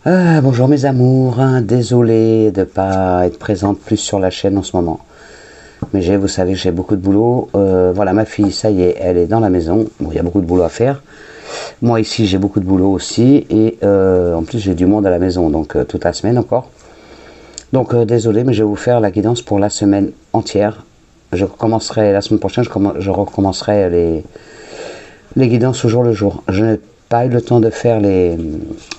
Bonjour mes amours, hein, désolé de ne pas être présente plus sur la chaîne en ce moment. Mais vous savez que j'ai beaucoup de boulot. Voilà, ma fille, ça y est, elle est dans la maison. Bon, il y a beaucoup de boulot à faire. Moi ici, j'ai beaucoup de boulot aussi. Et en plus, j'ai du monde à la maison, donc toute la semaine encore. Donc désolé, mais je vais vous faire la guidance pour la semaine entière. Je recommencerai la semaine prochaine, je recommencerai les guidances au jour le jour. Je n'ai pas eu le temps de faire les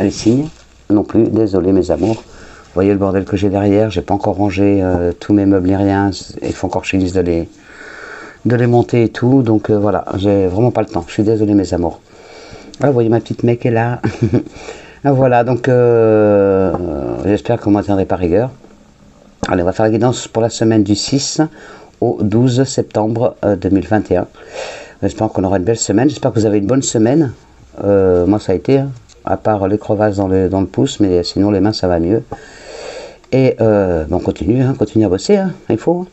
signes non plus, désolé mes amours. Vous voyez le bordel que j'ai derrière, j'ai pas encore rangé tous mes meubles ni rien, il faut encore que je finisse de les monter et tout, donc voilà, j'ai vraiment pas le temps, je suis désolé mes amours. Ah, vous voyez ma petite mec est là. Voilà, donc j'espère que vous ne m'en tiendrez pas rigueur. Allez, on va faire la guidance pour la semaine du 6 au 12 septembre 2021. J'espère qu'on aura une belle semaine, j'espère que vous avez une bonne semaine. Moi ça a été, hein, à part les crevasses dans le pouce, mais sinon les mains ça va mieux. Et on continue, hein, continue à bosser, hein, il faut.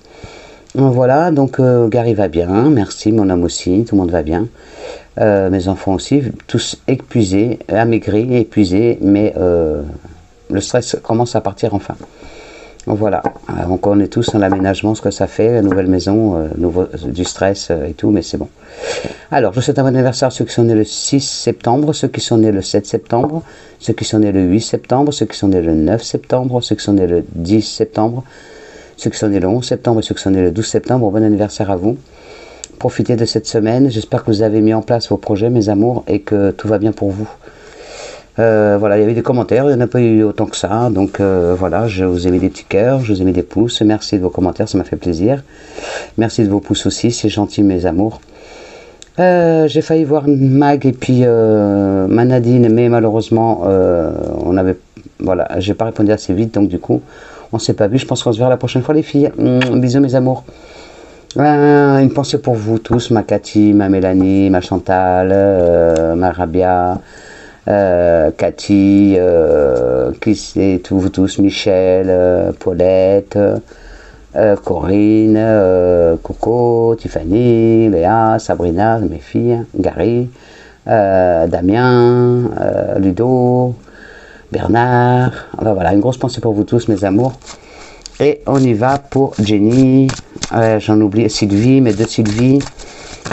Voilà, donc Gary va bien, merci, mon homme aussi, tout le monde va bien. Mes enfants aussi, tous épuisés, amaigris, épuisés, mais le stress commence à partir enfin. Voilà, on connaît tous dans l'aménagement ce que ça fait, la nouvelle maison, du stress et tout, mais c'est bon. Alors, je souhaite un bon anniversaire à ceux qui sont nés le 6 septembre, ceux qui sont nés le 7 septembre, ceux qui sont nés le 8 septembre, ceux qui sont nés le 9 septembre, ceux qui sont nés le 10 septembre, ceux qui sont nés le 11 septembre et ceux qui sont nés le 12 septembre. Bon anniversaire à vous. Profitez de cette semaine. J'espère que vous avez mis en place vos projets, mes amours, et que tout va bien pour vous. Voilà, il y avait des commentaires, il n'y en a pas eu autant que ça, donc voilà, je vous ai mis des petits cœurs, je vous ai mis des pouces, merci de vos commentaires, ça m'a fait plaisir. Merci de vos pouces aussi, c'est gentil mes amours. J'ai failli voir Mag et puis Manadine, mais malheureusement, voilà, j'ai pas répondu assez vite, donc du coup, on s'est pas vu, je pense qu'on se verra la prochaine fois les filles. Bisous mes amours. Une pensée pour vous tous, ma Cathy, ma Mélanie, ma Chantal, ma Rabia, Cathy, vous tous, Michel, Paulette, Corinne, Coco, Tiffany, Léa, Sabrina, mes filles, Gary, Damien, Ludo, Bernard. Voilà, une grosse pensée pour vous tous, mes amours. Et on y va pour Jenny, j'en oublie, Sylvie, mes deux Sylvie.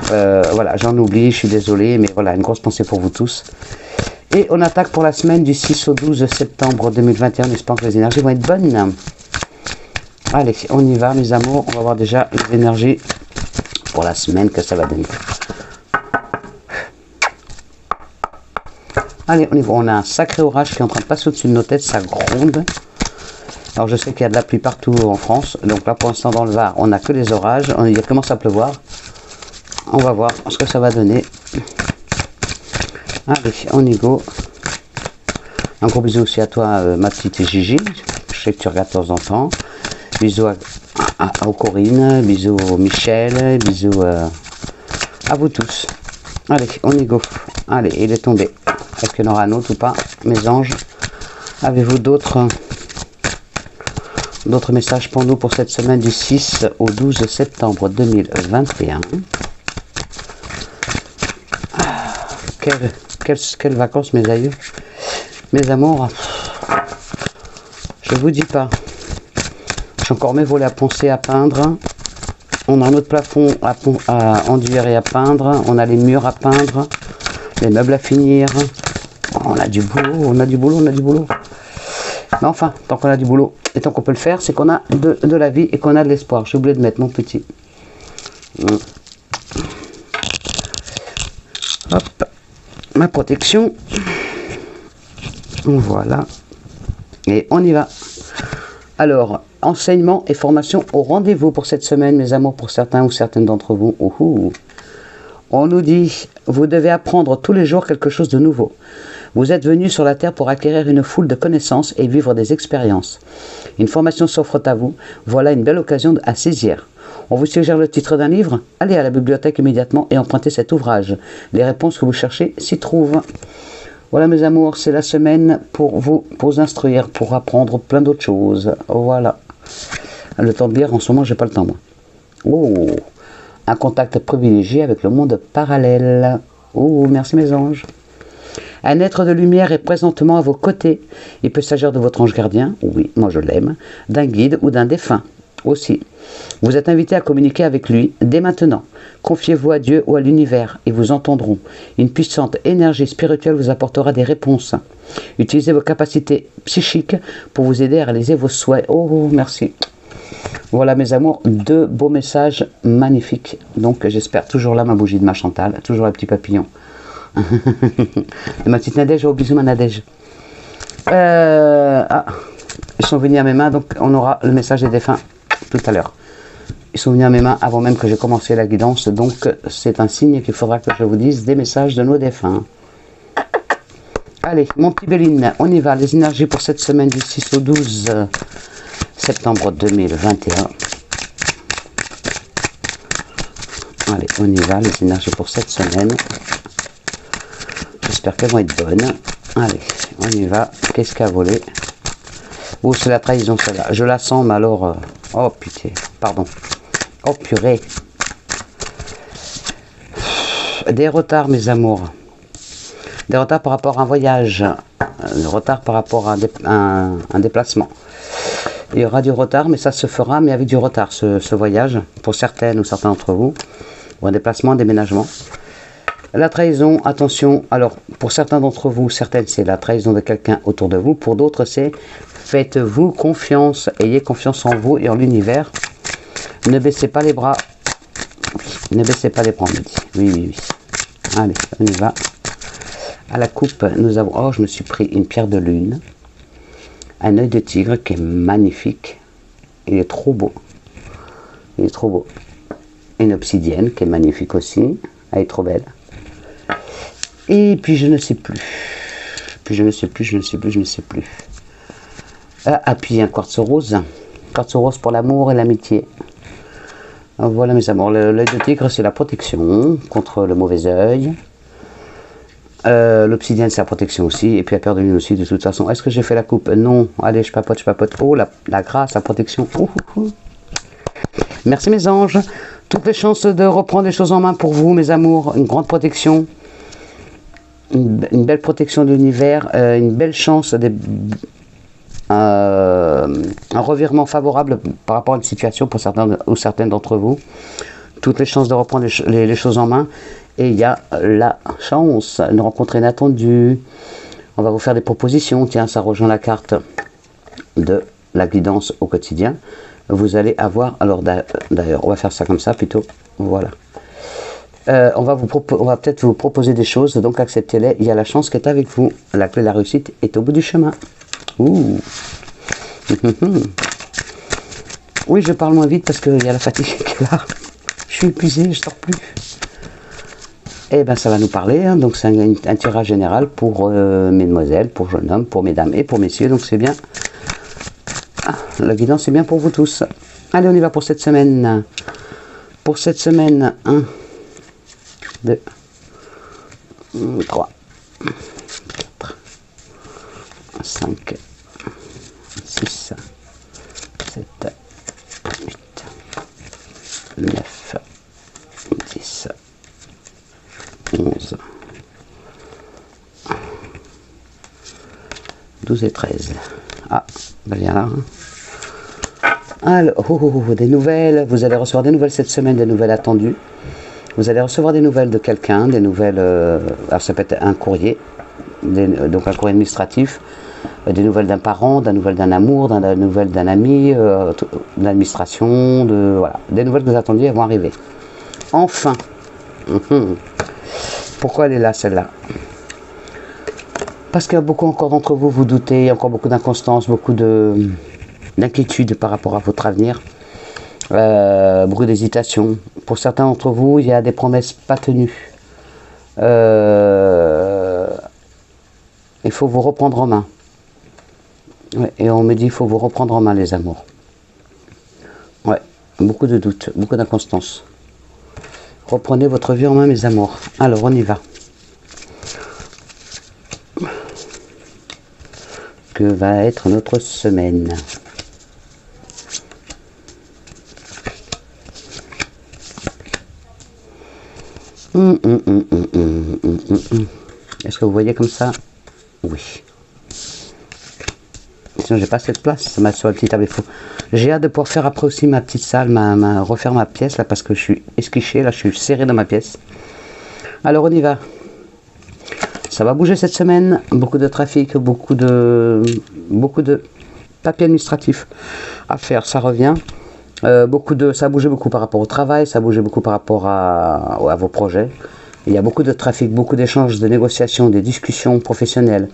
Voilà, j'en oublie, je suis désolé, mais voilà, une grosse pensée pour vous tous. Et on attaque pour la semaine du 6 au 12 septembre 2021. J'espère que les énergies vont être bonnes. Allez, on y va, mes amours. On va voir déjà les énergies pour la semaine que ça va donner. Allez, on y va. On a un sacré orage qui est en train de passer au-dessus de nos têtes. Ça gronde. Alors, je sais qu'il y a de la pluie partout en France. Donc là, pour l'instant, dans le Var, on n'a que les orages. Il commence à pleuvoir. On va voir ce que ça va donner. Allez, on y go. Un gros bisou aussi à toi, ma petite Gigi. Je sais que tu regardes de temps en temps. Bisous à Corinne, bisous Michel, bisous à vous tous. Allez, on y go. Allez, il est tombé. Est-ce qu'il y en aura un autre ou pas, mes anges? Avez-vous d'autres messages pour nous pour cette semaine du 6 au 12 septembre 2021? Quelles vacances, mes aïeux, mes amours, je vous dis pas. J'ai encore mes volets à poncer, à peindre. On a un autre plafond à enduire et à peindre. On a les murs à peindre, les meubles à finir. On a du boulot, on a du boulot, on a du boulot. Mais enfin, tant qu'on a du boulot et tant qu'on peut le faire, c'est qu'on a de la vie et qu'on a de l'espoir. J'ai oublié de mettre mon petit. Hop. Ma protection, voilà, et on y va. Alors, enseignement et formation au rendez-vous pour cette semaine, mes amours, pour certains ou certaines d'entre vous. On nous dit, vous devez apprendre tous les jours quelque chose de nouveau. Vous êtes venus sur la Terre pour acquérir une foule de connaissances et vivre des expériences. Une formation s'offre à vous, voilà une belle occasion à saisir. On vous suggère le titre d'un livre? Allez à la bibliothèque immédiatement et empruntez cet ouvrage. Les réponses que vous cherchez s'y trouvent. Voilà mes amours, c'est la semaine pour vous instruire, pour apprendre plein d'autres choses. Voilà. Le temps de lire, en ce moment, j'ai pas le temps, moi. Un contact privilégié avec le monde parallèle. Merci mes anges. Un être de lumière est présentement à vos côtés. Il peut s'agir de votre ange gardien, oui, moi je l'aime, d'un guide ou d'un défunt aussi. Vous êtes invité à communiquer avec lui dès maintenant. Confiez-vous à Dieu ou à l'univers, ils vous entendront. Une puissante énergie spirituelle vous apportera des réponses. Utilisez vos capacités psychiques pour vous aider à réaliser vos souhaits. Oh, merci. Voilà mes amours, 2 beaux messages magnifiques. Donc j'espère toujours là ma bougie de ma Chantal, toujours le petit papillon. Ma petite Nadège, oh bisous ma Nadège. Ils sont venus à mes mains, donc on aura le message des défunts tout à l'heure. Ils sont venus à mes mains avant même que j'ai commencé la guidance, donc c'est un signe qu'il faudra que je vous dise des messages de nos défunts. Allez, mon petit Béline, on y va. Les énergies pour cette semaine du 6 au 12 septembre 2021. Allez, on y va, les énergies pour cette semaine. J'espère qu'elles vont être bonnes. Allez, on y va. Qu'est-ce qu'a volé? Oh, c'est la trahison, celle-là. Je la sens, mais alors... Oh, putain, pardon. Oh, purée. Des retards, mes amours. Des retards par rapport à un voyage. Des retards par rapport à un déplacement. Il y aura du retard, mais ça se fera, mais avec du retard, ce voyage, pour certaines ou certains d'entre vous, ou un déplacement, un déménagement. La trahison, attention, alors, pour certains d'entre vous, certaines, c'est la trahison de quelqu'un autour de vous, pour d'autres, c'est faites-vous confiance, ayez confiance en vous et en l'univers. Ne baissez pas les bras. Ne baissez pas les bras, on me dit. Oui, oui, oui. Allez, on y va. À la coupe, nous avons... Oh, je me suis pris une pierre de lune. Un œil de tigre qui est magnifique. Il est trop beau. Il est trop beau. Une obsidienne qui est magnifique aussi. Elle est trop belle. Et puis je ne sais plus. Je ne sais plus. Puis un quartz rose. Quartz rose pour l'amour et l'amitié. Voilà mes amours. L'œil de tigre, c'est la protection contre le mauvais œil. L'obsidienne, c'est la protection aussi. Et puis la pierre de lune aussi, de toute façon. Est-ce que j'ai fait la coupe? Non. Allez, je papote. Oh, la grâce, la protection. Merci mes anges. Toutes les chances de reprendre les choses en main pour vous, mes amours. Une grande protection. Une belle protection de l'univers. Une belle chance. Un revirement favorable par rapport à une situation pour certains ou certaines d'entre vous. Toutes les chances de reprendre les choses en main. Et il y a la chance, une rencontre inattendue. On va vous faire des propositions. Tiens, ça rejoint la carte de la guidance au quotidien. Vous allez avoir, alors d'ailleurs, on va faire ça comme ça plutôt. Voilà. On va peut-être vous proposer des choses, donc acceptez-les. Il y a la chance qui est avec vous. La clé de la réussite est au bout du chemin. Ouh. Oui, je parle moins vite parce qu'il y a la fatigue qui est là. Je suis épuisé, je sors plus. Eh bien, ça va nous parler. Hein. Donc, c'est un tirage général pour mesdemoiselles, pour jeunes hommes, pour mesdames et pour messieurs. Donc, c'est bien. Ah, la guidance, c'est bien pour vous tous. Allez, on y va pour cette semaine. Pour cette semaine, 1, 2, 3, 4, 5, 6, 7, 8, 9, 10, 11, 12 et 13. Ah, ben viens là. Alors, des nouvelles. Vous allez recevoir des nouvelles cette semaine, des nouvelles attendues. Vous allez recevoir des nouvelles de quelqu'un, des nouvelles... alors ça peut être un courrier, donc un courrier administratif, des nouvelles d'un parent, des nouvelles d'un amour, des nouvelles d'un ami, d'administration, voilà. Des nouvelles que vous attendiez, elles vont arriver. Enfin. Pourquoi elle est là, celle-là? Parce qu'il y a beaucoup encore d'entre vous, vous doutez, il y a encore beaucoup d'inconstance, beaucoup d'inquiétude par rapport à votre avenir. Beaucoup d'hésitation. Pour certains d'entre vous, il y a des promesses pas tenues. Il faut vous reprendre en main. Ouais, et on me dit qu'il faut vous reprendre en main, les amours. Ouais, beaucoup de doutes, beaucoup d'inconstance. Reprenez votre vie en main, mes amours. Alors, on y va. Que va être notre semaine? Est-ce que vous voyez comme ça? Oui. Sinon, j'ai pas assez de place, ça m'a sur la petite table. J'ai hâte de pouvoir faire après aussi ma petite salle, refaire ma pièce là, parce que je suis esquiché, là, je suis serré dans ma pièce. Alors, on y va. Ça va bouger cette semaine, beaucoup de trafic, beaucoup de papiers administratifs à faire, ça revient. Ça a bougé beaucoup par rapport au travail, ça a bougé beaucoup par rapport à vos projets. Il y a beaucoup de trafic, beaucoup d'échanges, de négociations, des discussions professionnelles.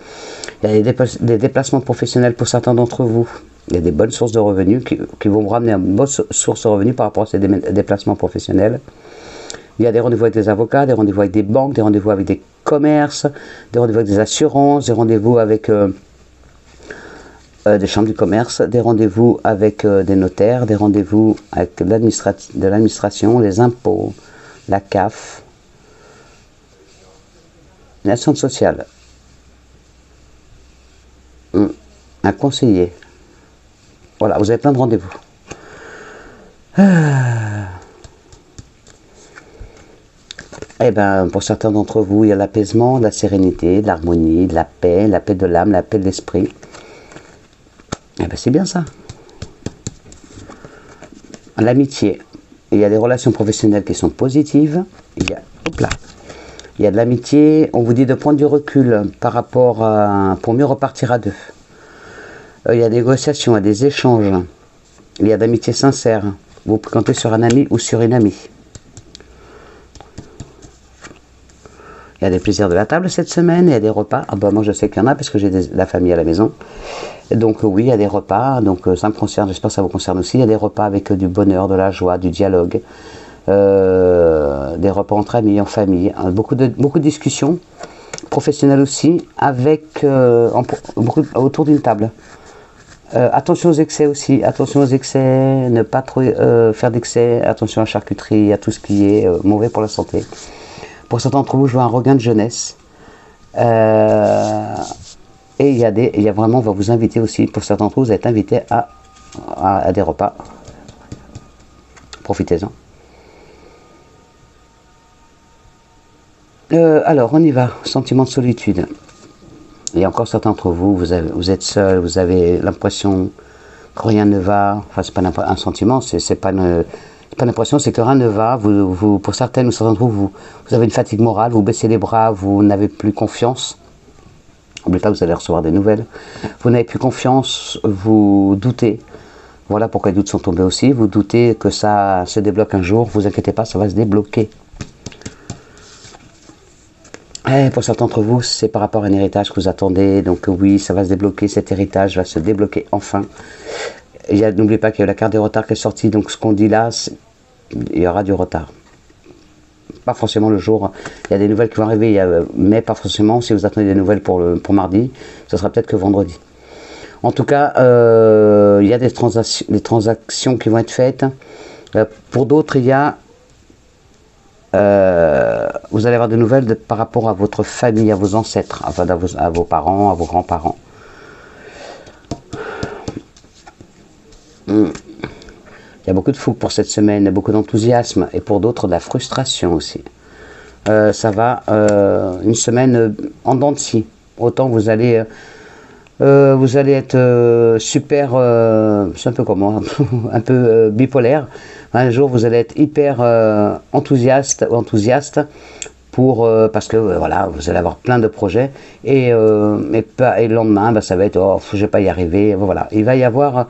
Il y a des déplacements professionnels pour certains d'entre vous. Il y a des bonnes sources de revenus qui vont vous ramener à une bonne source de revenus par rapport à ces déplacements professionnels. Il y a des rendez-vous avec des avocats, des rendez-vous avec des banques, des rendez-vous avec des commerces, des rendez-vous avec des assurances, des rendez-vous avec des chambres du commerce, des rendez-vous avec des notaires, des rendez-vous avec de l'administration, les impôts, la CAF, l'assistance sociale, un conseiller. Voilà, vous avez plein de rendez-vous. Eh bien, pour certains d'entre vous, il y a l'apaisement, de la sérénité, de l'harmonie, de la paix de l'âme, la paix de l'esprit. Eh bien, c'est bien ça. L'amitié. Il y a des relations professionnelles qui sont positives. Il y a de l'amitié. On vous dit de prendre du recul par rapport pour mieux repartir à deux. Il y a des négociations, il y a des échanges. Il y a d'amitié sincère. Vous comptez sur un ami ou sur une amie. Il y a des plaisirs de la table cette semaine, il y a des repas. Ah bah moi je sais qu'il y en a parce que j'ai la famille à la maison. Donc oui, il y a des repas, donc ça me concerne, j'espère que ça vous concerne aussi. Il y a des repas avec du bonheur, de la joie, du dialogue, des repas entre amis, en famille, beaucoup de discussions professionnelles aussi, avec autour d'une table. Attention aux excès aussi, attention aux excès, ne pas trop faire d'excès, attention à la charcuterie, à tout ce qui est mauvais pour la santé. Pour certains d'entre vous, je vois un regain de jeunesse. Et il y a vraiment, on va vous inviter aussi, pour certains d'entre vous, vous êtes invités à des repas. Profitez-en. Alors, on y va. Sentiment de solitude. Il y a encore certains d'entre vous, vous êtes seul, vous avez l'impression que rien ne va. Enfin, c'est pas un sentiment, c'est pas l'impression, c'est que rien ne va. Pour certaines ou certains d'entre vous, vous avez une fatigue morale, vous baissez les bras, vous n'avez plus confiance. N'oubliez pas que vous allez recevoir des nouvelles. Vous n'avez plus confiance, vous doutez. Voilà pourquoi les doutes sont tombés aussi. Vous doutez que ça se débloque un jour. Vous inquiétez pas, ça va se débloquer. Et pour certains d'entre vous, c'est par rapport à un héritage que vous attendez. Donc oui, ça va se débloquer. Cet héritage va se débloquer enfin. N'oubliez pas qu'il y a la carte des retards qui est sortie. Donc ce qu'on dit là, il y aura du retard. Pas forcément le jour, il y a des nouvelles qui vont arriver, mais pas forcément, si vous attendez des nouvelles pour mardi, ce sera peut-être que vendredi. En tout cas, il y a des transactions qui vont être faites. Pour d'autres, il y a, vous allez avoir des nouvelles par rapport à votre famille, à vos ancêtres, enfin, à vos parents, à vos grands-parents. Il y a beaucoup de fougue pour cette semaine, beaucoup d'enthousiasme, et pour d'autres de la frustration aussi. Ça va, une semaine en dents de scie. Autant vous allez être super, c'est un peu comme moi, un peu bipolaire. Un jour vous allez être hyper enthousiaste parce que voilà, vous allez avoir plein de projets, et le lendemain, ça va être oh, je vais pas y arriver. Voilà, il va y avoir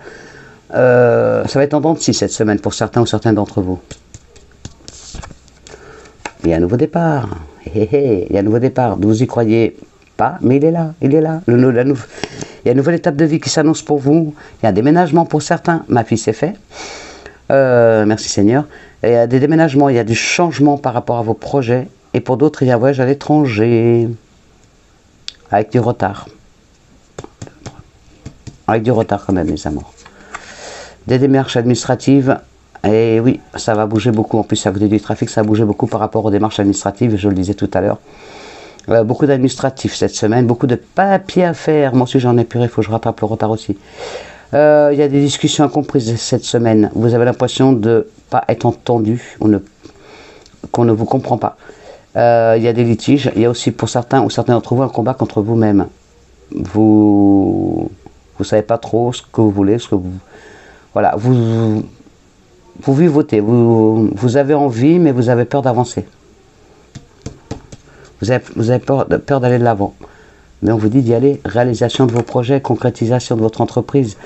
ça va être en dents de scie cette semaine pour certains ou certaines d'entre vous. Il y a un nouveau départ. Il y a un nouveau départ. Vous y croyez pas, mais il est là. Il y a une nouvelle étape de vie qui s'annonce pour vous. Il y a un déménagement pour certains. Ma fille, c'est fait. Merci Seigneur. Il y a des déménagements, il y a du changement par rapport à vos projets. Et pour d'autres, il y a un voyage à l'étranger. Avec du retard. Avec du retard quand même, les amours. Des démarches administratives, et oui, ça va bouger beaucoup. En plus, à côté du trafic, ça a bougé beaucoup par rapport aux démarches administratives, je le disais tout à l'heure. Beaucoup d'administratifs cette semaine, beaucoup de papiers à faire. Moi aussi, j'en ai puré, il faut que je rattrape le retard aussi. Il y a des discussions incomprises cette semaine. Vous avez l'impression de ne pas être entendu, qu'on ne vous comprend pas. Il y a des litiges. Il y a aussi pour certains ou certains d'entre vous un combat contre vous-même. Vous savez pas trop ce que vous voulez, ce que vous... Voilà, vous vivotez, vous avez envie, mais vous avez peur d'avancer. Vous avez peur d'aller de l'avant. Mais on vous dit d'y aller. Réalisation de vos projets, concrétisation de votre entreprise,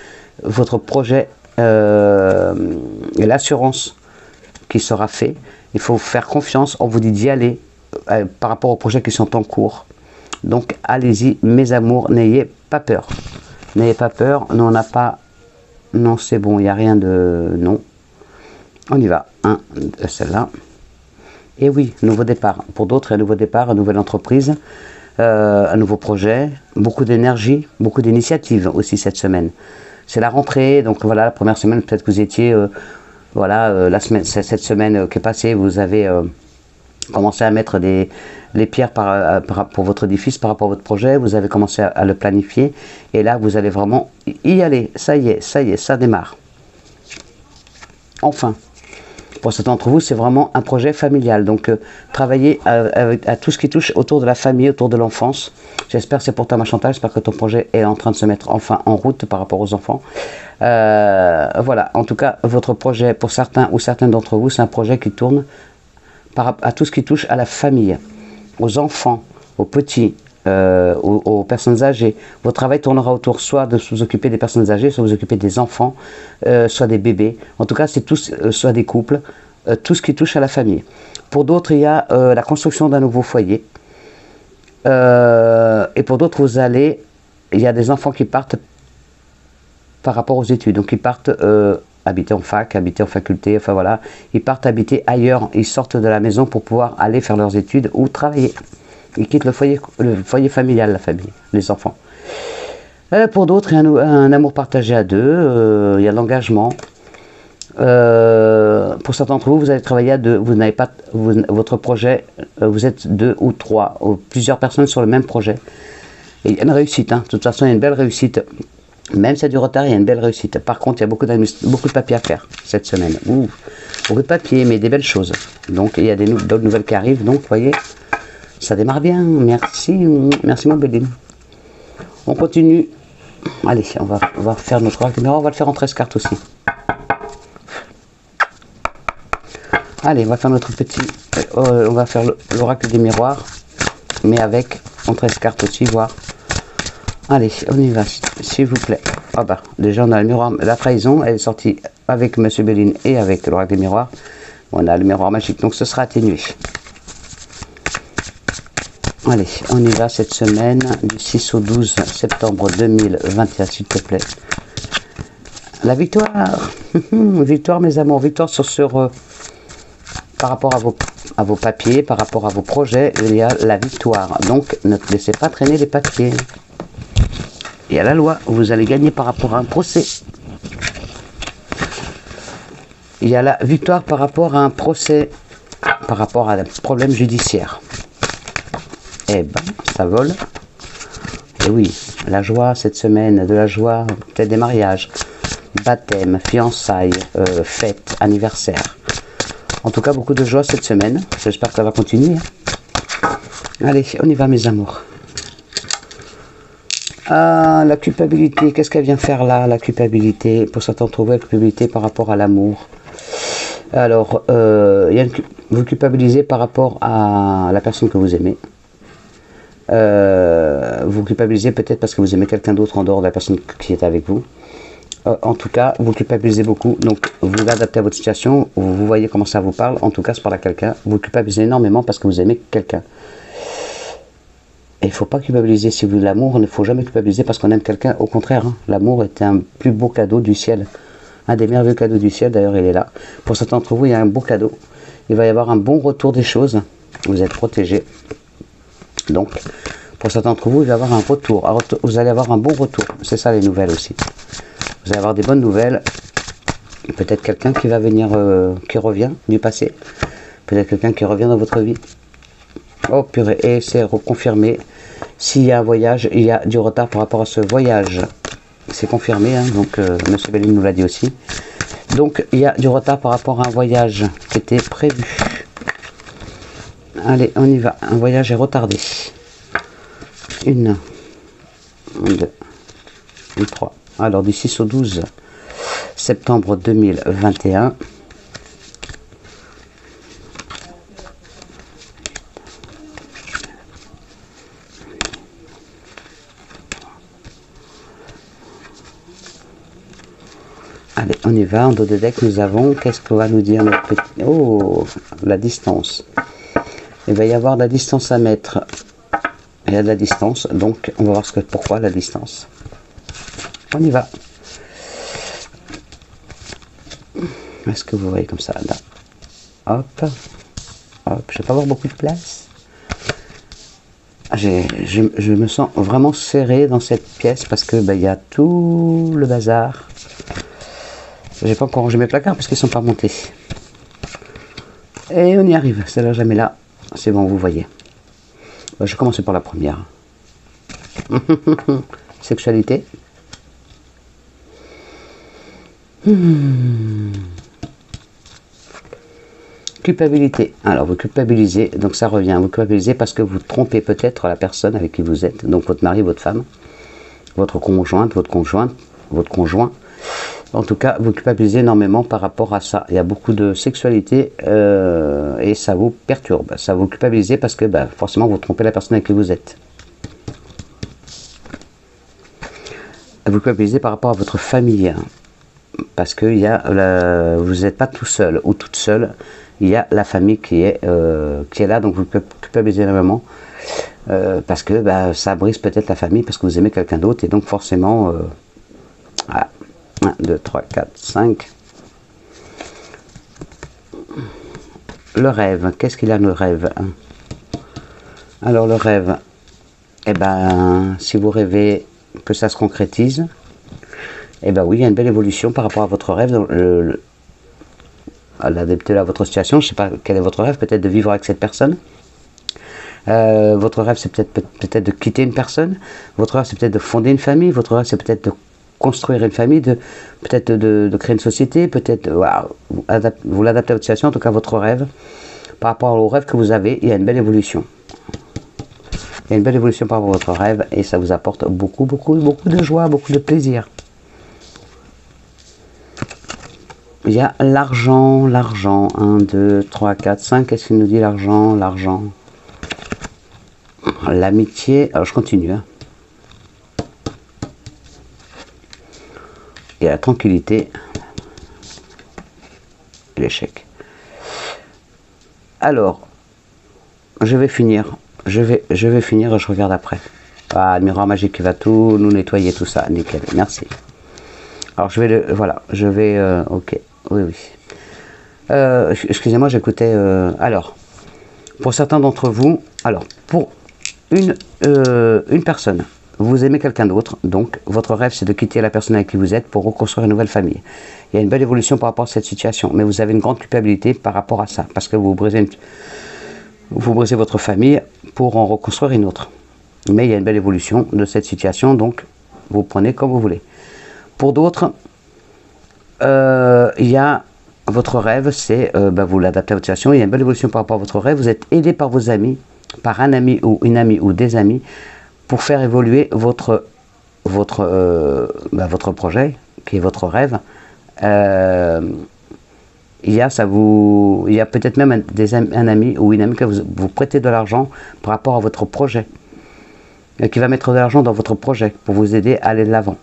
votre projet et l'assurance qui sera fait. Il faut faire confiance. On vous dit d'y aller par rapport aux projets qui sont en cours. Donc allez-y, mes amours, n'ayez pas peur. N'ayez pas peur. Non, on n'a pas... Non, c'est bon, il n'y a rien de... Non. On y va. Celle-là. Et oui, nouveau départ. Pour d'autres, un nouveau départ, une nouvelle entreprise, un nouveau projet, beaucoup d'énergie, beaucoup d'initiatives aussi cette semaine. C'est la rentrée, donc voilà, la première semaine, peut-être que vous étiez, cette semaine qui est passée, vous avez commencé à mettre les pierres pour votre édifice par rapport à votre projet, vous avez commencé à le planifier, et là, vous allez vraiment y aller. Ça y est, ça démarre. Enfin. Pour certains d'entre vous, c'est vraiment un projet familial. Donc, travailler à tout ce qui touche autour de la famille, autour de l'enfance. J'espère que c'est pour toi, ma Chantal. J'espère que ton projet est en train de se mettre enfin en route par rapport aux enfants. Voilà. En tout cas, votre projet, pour certains ou certaines d'entre vous, c'est un projet qui tourne à tout ce qui touche à la famille, aux enfants, aux petits, aux personnes âgées. Votre travail tournera autour soit de vous occuper des personnes âgées, soit vous occuper des enfants, soit des bébés. En tout cas, c'est tous, soit des couples, tout ce qui touche à la famille. Pour d'autres, il y a la construction d'un nouveau foyer. Et pour d'autres, il y a des enfants qui partent par rapport aux études. Donc, ils partent habiter en fac, habiter en faculté, enfin voilà. Ils partent habiter ailleurs, ils sortent de la maison pour pouvoir aller faire leurs études ou travailler. Ils quittent le foyer familial, la famille, les enfants. Pour d'autres, il y a un amour partagé à deux, il y a l'engagement. Pour certains d'entre vous, vous allez travailler à deux. Vous n'avez pas votre projet, vous êtes deux ou trois, ou plusieurs personnes sur le même projet. Et il y a une réussite, hein. De toute façon, il y a une belle réussite. Même s'il y a du retard, il y a une belle réussite. Par contre, il y a beaucoup de papiers à faire cette semaine. Ouh, beaucoup de papiers, mais des belles choses. Donc, il y a d'autres nouvelles qui arrivent. Donc, vous voyez, ça démarre bien. Merci mon Béline. On continue. Allez, on va faire notre oracle. Mais on va le faire en 13 cartes aussi. Allez, on va faire notre petit... on va faire l'oracle des miroirs. Mais avec en 13 cartes aussi, voir. Allez, on y va, s'il vous plaît. Ah bah, déjà on a le miroir, la trahison, elle est sortie avec Monsieur Béline et avec l'oracle des miroirs. On a le miroir magique, donc ce sera atténué. Allez, on y va cette semaine, du 6 au 12 septembre 2021, s'il te plaît. La victoire. Victoire, mes amours, victoire par rapport à vos papiers, par rapport à vos projets, il y a la victoire. Donc, ne laissez pas traîner les papiers. Et à la loi, vous allez gagner par rapport à un procès. Il y a la victoire par rapport à un procès, par rapport à un problème judiciaire. Eh ben, ça vole. Et oui, la joie cette semaine, de la joie, peut-être des mariages, baptême, fiançailles, fêtes, anniversaires. En tout cas, beaucoup de joie cette semaine. J'espère que ça va continuer. Allez, on y va, mes amours. Ah, la culpabilité, qu'est-ce qu'elle vient faire là, la culpabilité? Pour certains d'entre vous, la culpabilité par rapport à l'amour. Alors, vous culpabilisez par rapport à la personne que vous aimez. Vous culpabilisez peut-être parce que vous aimez quelqu'un d'autre en dehors de la personne qui est avec vous. En tout cas, vous culpabilisez beaucoup. Donc, vous adaptez à votre situation. Vous voyez comment ça vous parle. En tout cas, c'est par là quelqu'un. Vous culpabilisez énormément parce que vous aimez quelqu'un. Et il ne faut pas culpabiliser. Si vous voulez l'amour, il ne faut jamais culpabiliser parce qu'on aime quelqu'un. Au contraire, hein, l'amour est un plus beau cadeau du ciel. Un des merveilleux cadeaux du ciel, d'ailleurs, il est là. Pour certains d'entre vous, il y a un beau cadeau. Il va y avoir un bon retour des choses. Vous êtes protégés. Donc, pour certains d'entre vous, il va y avoir un retour. Vous allez avoir un bon retour. C'est ça les nouvelles aussi. Vous allez avoir des bonnes nouvelles. Peut-être quelqu'un qui va venir, qui revient du passé. Peut-être quelqu'un qui revient dans votre vie. Oh purée, et c'est reconfirmé. S'il y a un voyage, il y a du retard par rapport à ce voyage. C'est confirmé, hein, donc Monsieur Béline nous l'a dit aussi. Donc il y a du retard par rapport à un voyage qui était prévu. Allez, on y va. Un voyage est retardé. 1, 2, 3. Alors, du 6 au 12 septembre 2021. Allez, on y va. En dos de deck, nous avons, qu'est-ce qu'on va nous dire notre petit... Oh, la distance. Il va y avoir de la distance à mettre. Il y a de la distance, donc on va voir pourquoi la distance. On y va. Est-ce que vous voyez comme ça là? Hop, hop, je vais pas avoir beaucoup de place. Je me sens vraiment serré dans cette pièce parce que il y a tout le bazar. J'ai pas encore rangé mes placards parce qu'ils sont pas montés. Et on y arrive, celle-là jamais là. C'est bon, vous voyez. Je vais commencer par la première. Sexualité. Culpabilité. Alors vous culpabilisez, donc ça revient. Vous culpabilisez parce que vous trompez peut-être la personne avec qui vous êtes. Donc votre mari, votre femme, votre conjointe, votre conjoint. En tout cas, vous culpabilisez énormément par rapport à ça. Il y a beaucoup de sexualité et ça vous perturbe. Ça vous culpabilise parce que forcément vous trompez la personne avec qui vous êtes. Vous culpabilisez par rapport à votre famille. Parce que vous n'êtes pas tout seul ou toute seule. Il y a la famille qui est là. Donc vous culpabilisez énormément. Parce que ça brise peut-être la famille. Parce que vous aimez quelqu'un d'autre. Et donc forcément... voilà. 1, 2, 3, 4, 5. Le rêve. Qu'est-ce qu'il a le rêve? Alors le rêve, si vous rêvez que ça se concrétise, oui, il y a une belle évolution par rapport à votre rêve. À l'adapter à votre situation, je ne sais pas quel est votre rêve, peut-être de vivre avec cette personne. Votre rêve, c'est peut-être de quitter une personne. Votre rêve, c'est peut-être de fonder une famille. Votre rêve, c'est peut-être de construire une famille, peut-être de créer une société, peut-être vous l'adaptez à votre situation, en tout cas votre rêve, par rapport au rêve que vous avez, il y a une belle évolution. Il y a une belle évolution par rapport à votre rêve et ça vous apporte beaucoup de joie, beaucoup de plaisir. Il y a l'argent, 1, 2, 3, 4, 5, qu'est-ce qu'il nous dit l'argent? L'amitié, alors je continue, Il y a la tranquillité et l'échec. Alors, je vais finir, je regarde après. Ah, le miroir magique qui va tout nous nettoyer, tout ça, nickel, merci. Alors je vais ok, oui. Excusez-moi, j'écoutais, alors, pour certains d'entre vous, alors, pour une personne, vous aimez quelqu'un d'autre, donc votre rêve c'est de quitter la personne avec qui vous êtes pour reconstruire une nouvelle famille. Il y a une belle évolution par rapport à cette situation, mais vous avez une grande culpabilité par rapport à ça, parce que vous brisez votre famille pour en reconstruire une autre. Mais il y a une belle évolution de cette situation, donc vous prenez comme vous voulez. Pour d'autres, il y a votre rêve, c'est vous l'adaptez à votre situation, il y a une belle évolution par rapport à votre rêve, vous êtes aidé par vos amis, par un ami ou une amie ou des amis, pour faire évoluer votre projet, qui est votre rêve. Il y a peut-être même un ami ou une amie que vous prêtez de l'argent par rapport à votre projet, qui va mettre de l'argent dans votre projet pour vous aider à aller de l'avant.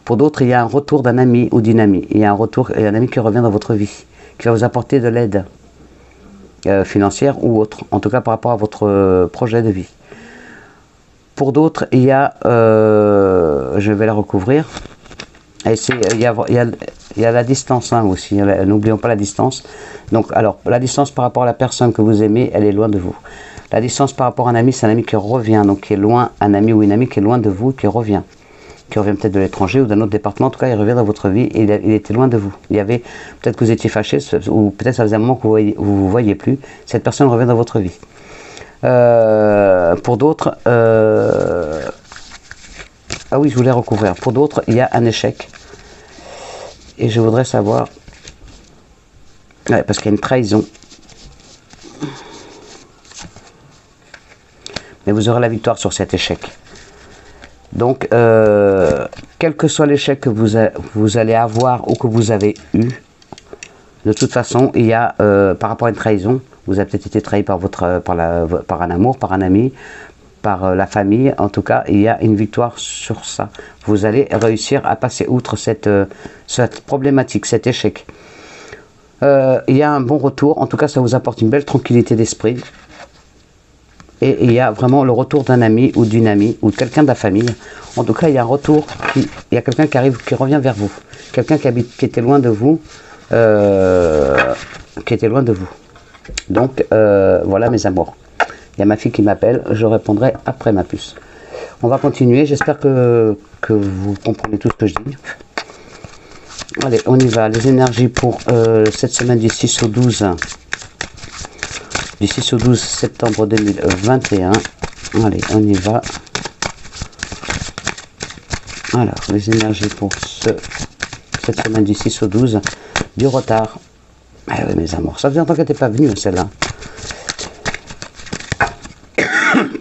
Pour d'autres, il y a un retour d'un ami ou d'une amie. Il y a un ami qui revient dans votre vie, qui va vous apporter de l'aide financière ou autre, en tout cas par rapport à votre projet de vie. Pour d'autres, il y a, je vais la recouvrir, et il y a la distance aussi, n'oublions pas la distance. Donc, alors, la distance par rapport à la personne que vous aimez, elle est loin de vous. La distance par rapport à un ami, c'est un ami qui revient, donc qui est loin, un ami ou une amie qui est loin de vous, qui revient peut-être de l'étranger ou d'un autre département, en tout cas il revient dans votre vie et il était loin de vous. Peut-être que vous étiez fâché, ou peut-être ça faisait un moment que vous voyez plus, cette personne revient dans votre vie. Pour d'autres, ah oui, je voulais recouvrir. Pour d'autres, il y a un échec. Et je voudrais savoir, parce qu'il y a une trahison. mais vous aurez la victoire sur cet échec. Donc, quel que soit l'échec que vous allez avoir ou que vous avez eu, de toute façon, il y a, par rapport à une trahison, vous avez peut-être été trahi par un amour, par un ami, par la famille. En tout cas, il y a une victoire sur ça. Vous allez réussir à passer outre cette problématique, cet échec. Il y a un bon retour. En tout cas, ça vous apporte une belle tranquillité d'esprit. Et il y a vraiment le retour d'un ami ou d'une amie ou de quelqu'un de la famille. En tout cas, il y a un retour. Il y a quelqu'un qui arrive, qui revient vers vous. Quelqu'un qui était loin de vous. Donc, voilà mes amours. Il y a ma fille qui m'appelle, je répondrai après ma puce. On va continuer, j'espère que vous comprenez tout ce que je dis. Allez, on y va. Les énergies pour cette semaine du 6 au 12. Du 6 au 12 septembre 2021. Allez, on y va. Alors, les énergies pour cette semaine du 6 au 12. Du retard. Ah oui, mes amours, ça faisait longtemps qu'elle n'était pas venue, celle-là.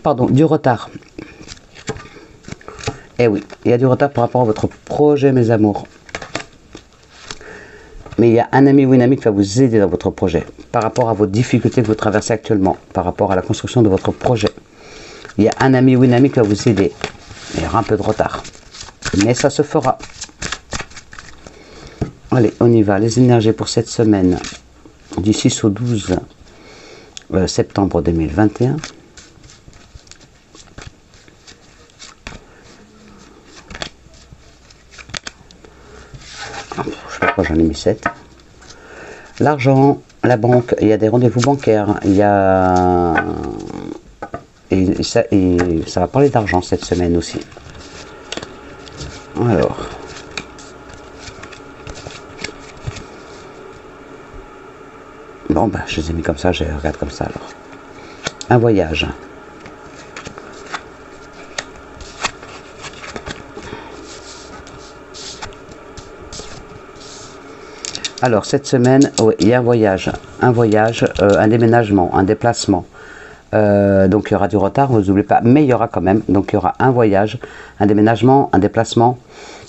Pardon, du retard. Eh oui, il y a du retard par rapport à votre projet, mes amours. Mais il y a un ami ou une amie qui va vous aider dans votre projet, par rapport à vos difficultés que vous traversez actuellement, par rapport à la construction de votre projet. Il y a un ami ou une amie qui va vous aider. Il y aura un peu de retard. Mais ça se fera. Allez, on y va. Les énergies pour cette semaine, du 6 au 12 septembre 2021. Je sais pas pourquoi j'en ai mis 7. L'argent, la banque, il y a des rendez-vous bancaires, il y a... Et ça va parler d'argent cette semaine aussi. Alors... Bon, ben, je les ai mis comme ça, je les regarde comme ça alors. Un voyage. Alors, cette semaine, oui, il y a un voyage, un déménagement, un déplacement. Donc, il y aura du retard, vous n'oubliez pas, mais il y aura quand même. Donc, il y aura un voyage, un déménagement, un déplacement.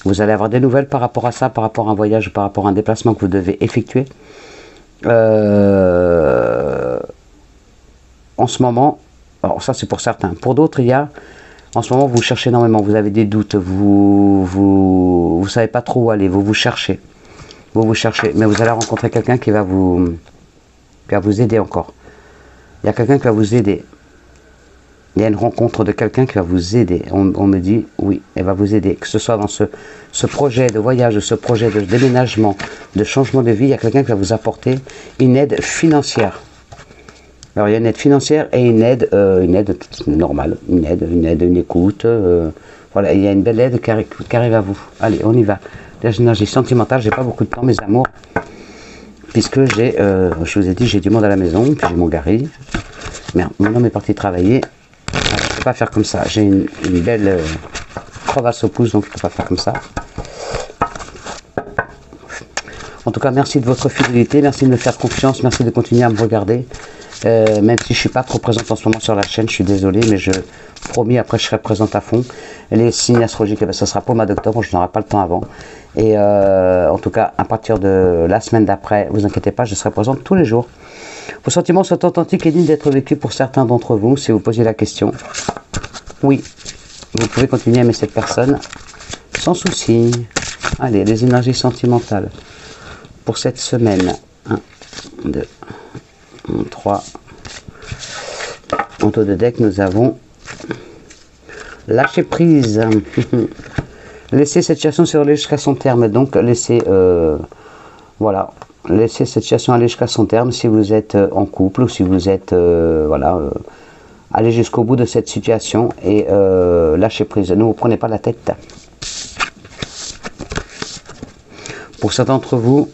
Vous allez avoir des nouvelles par rapport à ça, par rapport à un voyage, par rapport à un déplacement que vous devez effectuer. En ce moment, alors ça c'est pour certains. Pour d'autres, il y a, en ce moment, vous cherchez énormément, vous avez des doutes, vous savez pas trop où aller, vous cherchez. Vous cherchez, mais vous allez rencontrer quelqu'un qui va vous aider encore. Il y a quelqu'un qui va vous aider. Il y a une rencontre de quelqu'un qui va vous aider. On me dit, oui, elle va vous aider. Que ce soit dans ce projet de voyage, ce projet de déménagement, de changement de vie, il y a quelqu'un qui va vous apporter une aide financière. Alors, il y a une aide financière et une aide normale. Une écoute. Voilà, il y a une belle aide qui arrive à vous. Allez, on y va. Les énergies sentimentales, j'ai pas beaucoup de temps, mes amours. Puisque j'ai, je vous ai dit, j'ai du monde à la maison, puis j'ai mon Gary. Merde, mon homme est parti travailler. Je ne peux pas faire comme ça. J'ai une belle crevasse au pouce, donc je ne peux pas faire comme ça. En tout cas, merci de votre fidélité, merci de me faire confiance, merci de continuer à me regarder. Même si je ne suis pas trop présente en ce moment sur la chaîne, je suis désolé, mais je promis, après je serai présente à fond. Les signes astrologiques, eh ben, ça sera pour le mois d'octobre, je n'aurai pas le temps avant. Et en tout cas, à partir de la semaine d'après, vous inquiétez pas, je serai présente tous les jours. Vos sentiments sont authentiques et dignes d'être vécus pour certains d'entre vous, si vous posez la question. Oui, vous pouvez continuer à aimer cette personne sans souci. Allez, les énergies sentimentales pour cette semaine. 1, 2, 3. En taux de deck, nous avons lâcher prise. Laissez cette situation aller jusqu'à son terme. Donc, laissez, voilà, laissez cette situation aller jusqu'à son terme si vous êtes en couple ou si vous êtes, voilà, allez jusqu'au bout de cette situation et lâchez prise. Ne vous prenez pas la tête. Pour certains d'entre vous,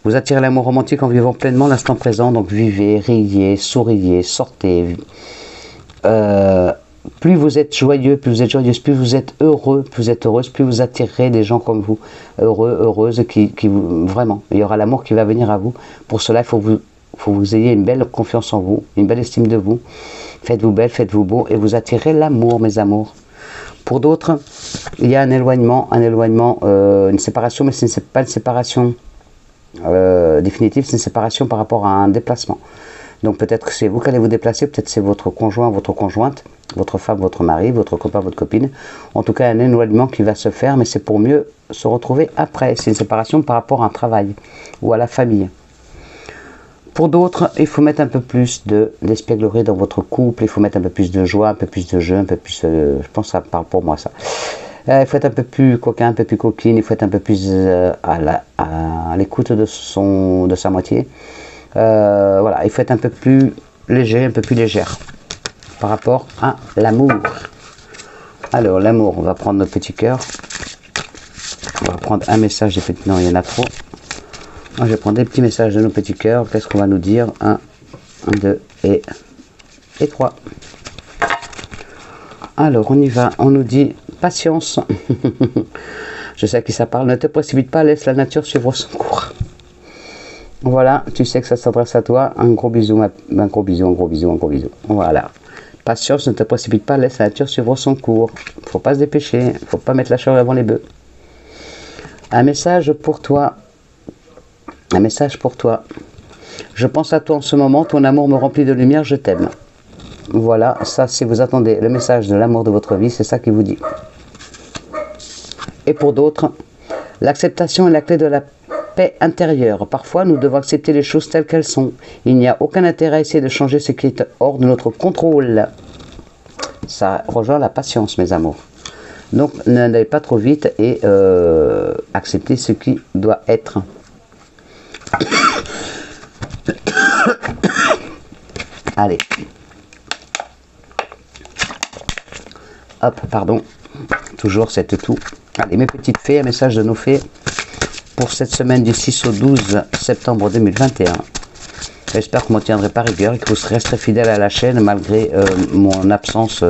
vous attirez l'amour romantique en vivant pleinement l'instant présent. Donc, vivez, riez, souriez, sortez. Plus vous êtes joyeux, plus vous êtes joyeuse, plus vous êtes heureux, plus vous êtes heureuse, plus vous attirez des gens comme vous, heureux, heureuses, qui vous, vraiment, il y aura l'amour qui va venir à vous. Pour cela, il faut Il faut que vous ayez une belle confiance en vous, une belle estime de vous. Faites-vous belle, faites-vous beau et vous attirez l'amour, mes amours. Pour d'autres, il y a un éloignement, une séparation, mais ce n'est pas une séparation définitive, c'est une séparation par rapport à un déplacement. Donc peut-être que c'est vous qui allez vous déplacer, peut-être c'est votre conjoint, votre conjointe, votre femme, votre mari, votre copain, votre copine. En tout cas, un éloignement qui va se faire, mais c'est pour mieux se retrouver après. C'est une séparation par rapport à un travail ou à la famille. Pour d'autres, il faut mettre un peu plus d'espièglerie dans votre couple, il faut mettre un peu plus de joie, un peu plus de jeu, un peu plus... je pense que ça parle pour moi, ça. Il faut être un peu plus coquin, un peu plus coquine, il faut être un peu plus à l'écoute de sa moitié. Voilà, il faut être un peu plus léger, un peu plus légère par rapport à l'amour. Alors, l'amour, on va prendre nos petits cœurs. On va prendre un message des petits... Non, il y en a trop. Je vais prendre des petits messages de nos petits cœurs. Qu'est-ce qu'on va nous dire? 1, 2 et 3. Alors, on y va. On nous dit patience. Je sais à qui ça parle. Ne te précipite pas, laisse la nature suivre son cours. Voilà, tu sais que ça s'adresse à toi. Un gros bisou, un gros bisou, un gros bisou, un gros bisou. Voilà. Patience, ne te précipite pas, laisse la nature suivre son cours. Faut pas se dépêcher, faut pas mettre la charrue avant les bœufs. Un message pour toi. Un message pour toi. Je pense à toi en ce moment, ton amour me remplit de lumière, je t'aime. Voilà, ça, si vous attendez le message de l'amour de votre vie, c'est ça qui vous dit. Et pour d'autres, l'acceptation est la clé de la paix intérieure. Parfois, nous devons accepter les choses telles qu'elles sont. Il n'y a aucun intérêt à essayer de changer ce qui est hors de notre contrôle. Ça rejoint la patience, mes amours. Donc, n'allez pas trop vite et acceptez ce qui doit être. Allez. Hop, pardon. Toujours cette toux. Allez, mes petites fées, un message de nos fées pour cette semaine du 6 au 12 septembre 2021. J'espère que vous ne me tiendrez pas rigueur et que vous resterez fidèles à la chaîne malgré mon absence.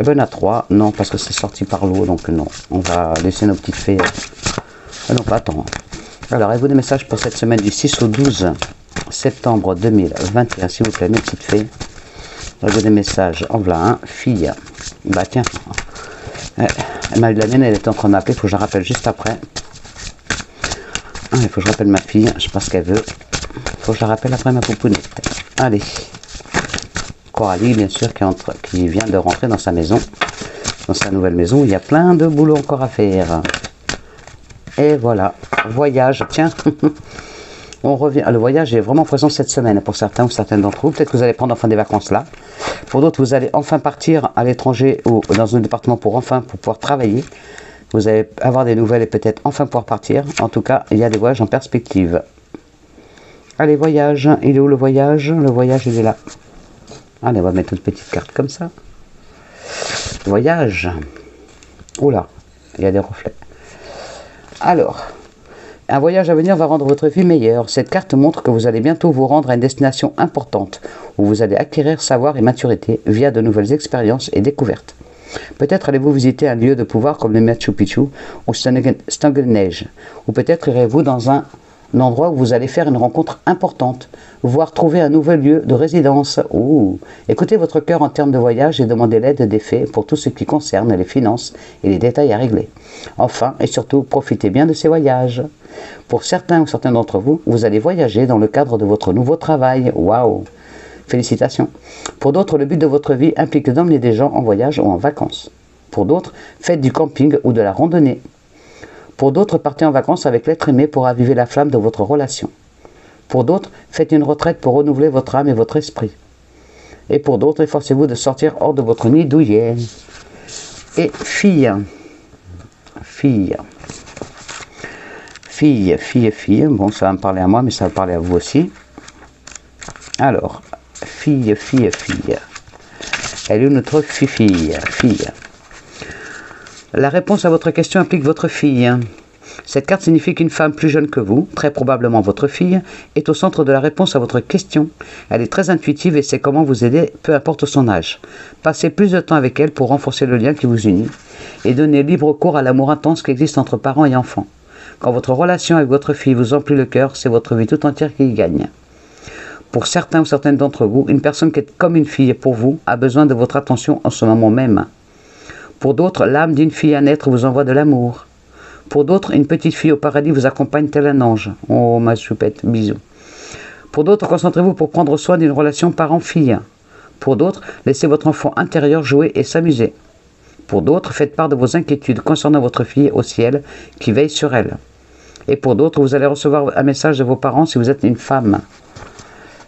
Eh bien, on a 3. Non, parce que c'est sorti par l'eau, donc non. On va laisser nos petites fées. Non, pas attends. Alors, avez-vous des messages pour cette semaine du 6 au 12 septembre 2021, s'il vous plaît, mes petites fées. Avez-vous des messages? En voilà un. Fille. Bah tiens. Elle m'a eu de la mienne, elle était en train de m'appeler, il faut que je la rappelle juste après. Il faut que je rappelle ma fille, je sais pas ce qu'elle veut. Il faut que je la rappelle après ma poupounette. Allez. Coralie, bien sûr, qui vient de rentrer dans sa maison. Dans sa nouvelle maison, il y a plein de boulot encore à faire. Et voilà. Voyage, tiens. On revient. Le voyage est vraiment présent cette semaine pour certains ou certaines d'entre vous. Peut-être que vous allez prendre enfin des vacances là. Pour d'autres, vous allez enfin partir à l'étranger ou dans un département pour pouvoir travailler. Vous allez avoir des nouvelles et peut-être enfin pouvoir partir. En tout cas, il y a des voyages en perspective. Allez, voyage. Il est où le voyage? Le voyage, il est là. Allez, on va mettre une petite carte comme ça. Voyage. Oula, il y a des reflets. Alors, un voyage à venir va rendre votre vie meilleure. Cette carte montre que vous allez bientôt vous rendre à une destination importante, où vous allez acquérir savoir et maturité via de nouvelles expériences et découvertes. Peut-être allez-vous visiter un lieu de pouvoir comme le Machu Picchu ou Stonehenge, ou peut-être irez-vous dans un endroit où vous allez faire une rencontre importante, voire trouver un nouvel lieu de résidence. Écoutez votre cœur en termes de voyage et demandez l'aide des fées pour tout ce qui concerne les finances et les détails à régler. Enfin, et surtout, profitez bien de ces voyages. Pour certains ou certains d'entre vous, vous allez voyager dans le cadre de votre nouveau travail. Waouh! Félicitations. Pour d'autres, le but de votre vie implique d'emmener des gens en voyage ou en vacances. Pour d'autres, faites du camping ou de la randonnée. Pour d'autres, partez en vacances avec l'être aimé pour aviver la flamme de votre relation. Pour d'autres, faites une retraite pour renouveler votre âme et votre esprit. Et pour d'autres, efforcez-vous de sortir hors de votre nid douillet. Et fille. Bon, ça va me parler à moi, mais ça va parler à vous aussi. Alors, fille. Elle est notre fille. La réponse à votre question implique votre fille. Cette carte signifie qu'une femme plus jeune que vous, très probablement votre fille, est au centre de la réponse à votre question. Elle est très intuitive et sait comment vous aider, peu importe son âge. Passez plus de temps avec elle pour renforcer le lien qui vous unit et donner libre cours à l'amour intense qui existe entre parents et enfants. Quand votre relation avec votre fille vous emplit le cœur, c'est votre vie tout entière qui y gagne. Pour certains ou certaines d'entre vous, une personne qui est comme une fille pour vous a besoin de votre attention en ce moment même. Pour d'autres, l'âme d'une fille à naître vous envoie de l'amour. Pour d'autres, une petite fille au paradis vous accompagne tel un ange. Oh ma choupette, bisous. Pour d'autres, concentrez-vous pour prendre soin d'une relation parent-fille. Pour d'autres, laissez votre enfant intérieur jouer et s'amuser. Pour d'autres, faites part de vos inquiétudes concernant votre fille au ciel qui veille sur elle. Et pour d'autres, vous allez recevoir un message de vos parents si vous êtes une femme.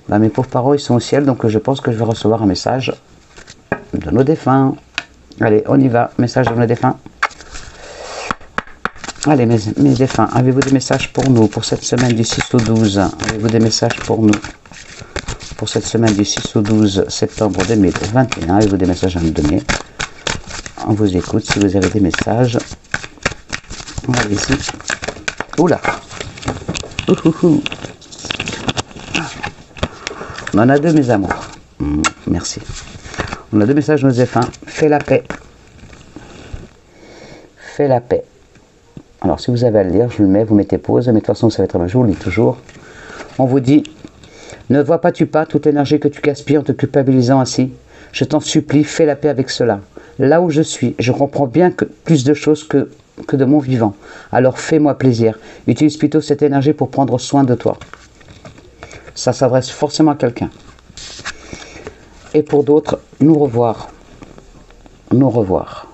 Ben, mes pauvres parents, ils sont au ciel, donc je pense que je vais recevoir un message de nos défunts. Allez, on y va, message de nos défunts. Allez, mes défunts, avez-vous des messages pour nous pour cette semaine du 6 au 12? Avez-vous des messages pour nous pour cette semaine du 6 au 12 septembre 2021? Avez-vous des messages à nous donner? On vous écoute si vous avez des messages. Allez-y. Oula. On en a deux, mes amours. Merci. On a deux messages de nos défunts. Fais la paix. Fais la paix. Alors, si vous avez à le lire, je le mets, vous mettez pause, mais de toute façon, ça va être un jour, je le lis toujours. On vous dit, ne vois-tu pas toute l'énergie que tu gaspilles en te culpabilisant ainsi? Je t'en supplie, fais la paix avec cela. Là où je suis, je comprends bien que plus de choses que de mon vivant. Alors, fais-moi plaisir. Utilise plutôt cette énergie pour prendre soin de toi. Ça s'adresse forcément à quelqu'un. Et pour d'autres, nous revoir. Nous revoir.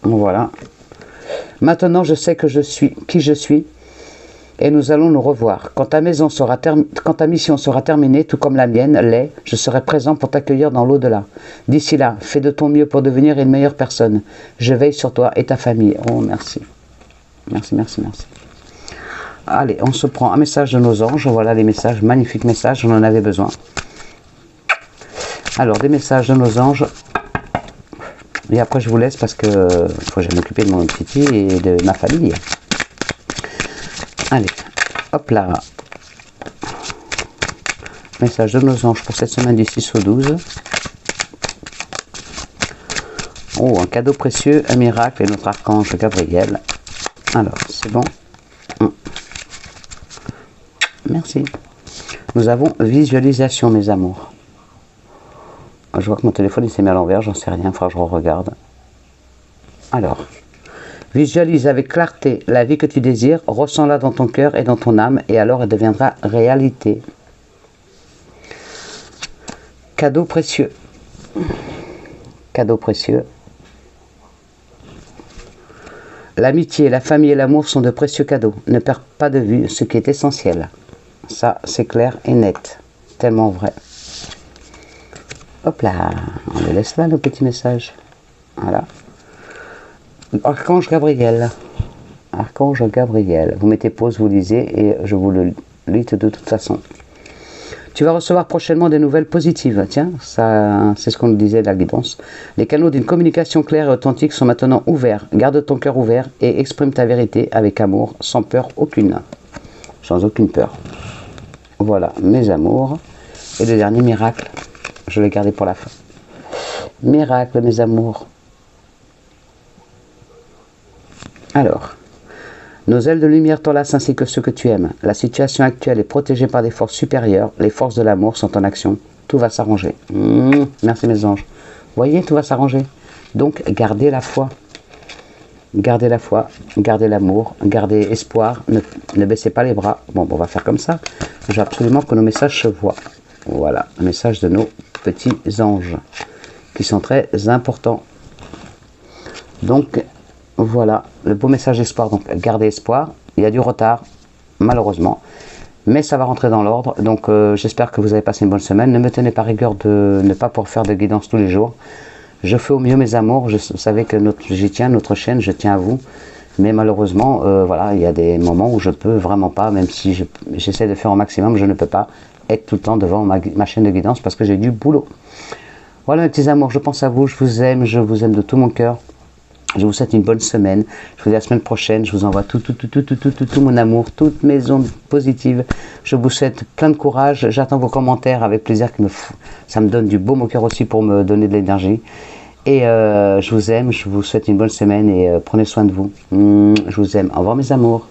Voilà. Maintenant, je sais que je suis qui je suis et nous allons nous revoir. Quand ta mission sera terminée, tout comme la mienne l'est, je serai présent pour t'accueillir dans l'au-delà. D'ici là, fais de ton mieux pour devenir une meilleure personne. Je veille sur toi et ta famille. Oh, merci. Merci, merci, merci. Allez, on se prend un message de nos anges. Voilà les messages, magnifiques messages, on en avait besoin. Alors, des messages de nos anges. Et après, je vous laisse parce que faut que j'aille m'occuper de mon petit et de ma famille. Allez, hop là. Message de nos anges pour cette semaine du 6 au 12. Oh, un cadeau précieux, un miracle et notre archange Gabriel. Alors, c'est bon. Merci. Nous avons visualisation, mes amours. Je vois que mon téléphone il s'est mis à l'envers, j'en sais rien, il faudra que je regarde. Alors, visualise avec clarté la vie que tu désires, ressens-la dans ton cœur et dans ton âme, et alors elle deviendra réalité. Cadeau précieux. Cadeau précieux. L'amitié, la famille et l'amour sont de précieux cadeaux. Ne perds pas de vue ce qui est essentiel. Ça, c'est clair et net. Tellement vrai. Hop là, on les laisse là, nos petits messages. Voilà. Archange Gabriel. Archange Gabriel. Vous mettez pause, vous lisez et je vous le lis de toute façon. Tu vas recevoir prochainement des nouvelles positives. Tiens, ça, c'est ce qu'on nous disait de la guidance. Les canaux d'une communication claire et authentique sont maintenant ouverts. Garde ton cœur ouvert et exprime ta vérité avec amour, sans peur aucune. Sans aucune peur. Voilà, mes amours. Et le dernier miracle. Je l'ai gardé pour la fin. Miracle, mes amours. Alors, nos ailes de lumière t'enlacent ainsi que ceux que tu aimes. La situation actuelle est protégée par des forces supérieures. Les forces de l'amour sont en action. Tout va s'arranger. Merci mes anges. Voyez, tout va s'arranger. Donc, gardez la foi. Gardez la foi, gardez l'amour, gardez espoir. Ne baissez pas les bras. Bon, on va faire comme ça. Je veux absolument que nos messages se voient. Voilà, un message de nos petits anges qui sont très importants. Donc, voilà, le beau message d'espoir. Donc, gardez espoir. Il y a du retard, malheureusement. Mais ça va rentrer dans l'ordre. Donc, j'espère que vous avez passé une bonne semaine. Ne me tenez pas rigueur de ne pas pouvoir faire de guidance tous les jours. Je fais au mieux, mes amours. Vous savez que j'y tiens, notre chaîne, je tiens à vous. Mais malheureusement, voilà, il y a des moments où je peux vraiment pas, même si j'essaie de faire au maximum, je ne peux pas être tout le temps devant ma chaîne de guidance parce que j'ai du boulot. Voilà, mes petits amours, je pense à vous, je vous aime de tout mon cœur. Je vous souhaite une bonne semaine. Je vous dis à la semaine prochaine. Je vous envoie tout mon amour, toutes mes ondes positives. Je vous souhaite plein de courage. J'attends vos commentaires avec plaisir. Ça me donne du baume au cœur aussi pour me donner de l'énergie. Et je vous aime. Je vous souhaite une bonne semaine et prenez soin de vous. Je vous aime. Au revoir mes amours.